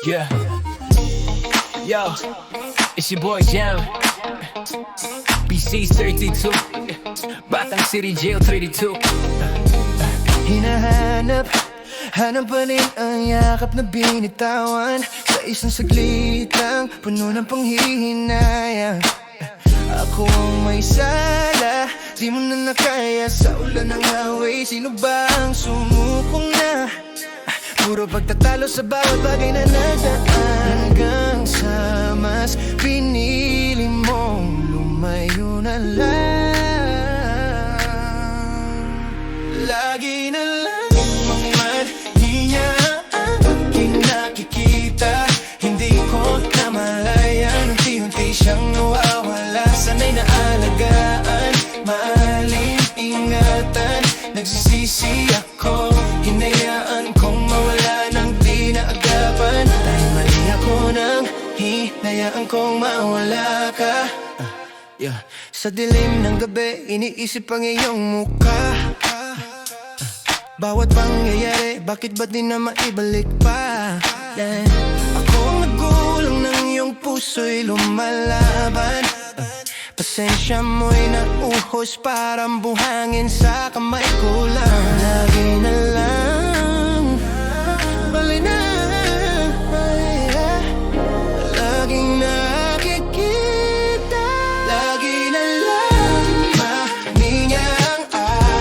Yeah. Yo, it's your boy Jam. BC 32. Batang City Jail 32. Hinahanap, hanap pa rin ang yakap na binitawan. Sa isang saglit lang, puno ng panghihinayang. Ako ang may sala, di mo na nakaya sa ulan ng away. Sino ba ang sumukong na? Puro pagtatalo sa bawat bagay na nagdaan. Hanggang sa mas pinili mong lumayo na lang. Lagi na lang umangat, di niya ang aking nakikita. Hindi ko namalayan, unti-unti siyang nawawala. Sana'y naalagaan, maaaling ingatan. Nagsisisi ako, hinayaan kong mawala ng di naagapan. Dahil mali ako nang hinayaan kong mawala ka. Sa dilim ng gabi, iniisip ang iyong mukha. Bawat pangyayari, bakit ba di na maibalik pa? Ako ang nagulang ng iyong puso'y lumalaban. Pasensya mo'y nauhos parang buhangin sa kamay ko lang. Lagi na lang, bali na, laging nakikita. Lagi na lang, mani niya ang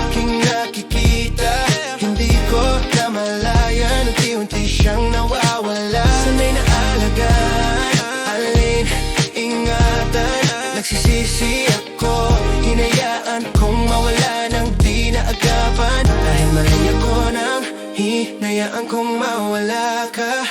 aking nakikita. Hindi ko namalayan, unti-unti siyang nawawala. Sana'y naalagaan, alin ingatan. Nagsisisi ako, hinayaan kong mawala ng di naagapan. Dahil mali ako nang hinayaan kong mawala ka.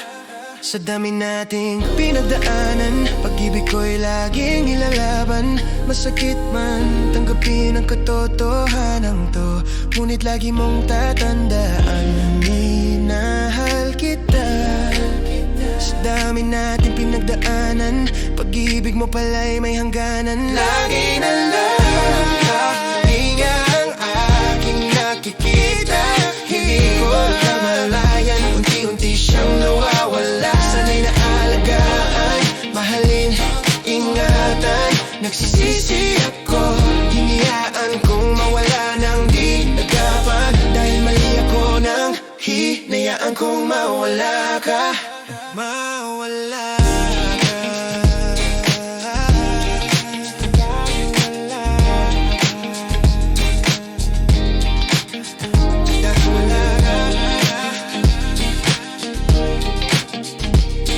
Sa dami nating pinagdaanan, pag-ibig ko'y laging ilalaban. Masakit man, tanggapin ang katotohanan to. Ngunit lagi mong tatandaan, minahal kita. Sa dami natin pinagdaanan, pag-ibig mo pala'y may hangganan. Lagi na lang, lagi nga ang aking nakikita. Hindi ko namalayan, unti-unti siyang nawawala. Sana'y naalagaan, mahalin, ingatan. Nagsisisi ako, hinayaan kong mawala ng di nagapan. Dahil mali ako nang hinayaan kong mawala ka. Mawala ka.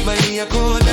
Mali ako.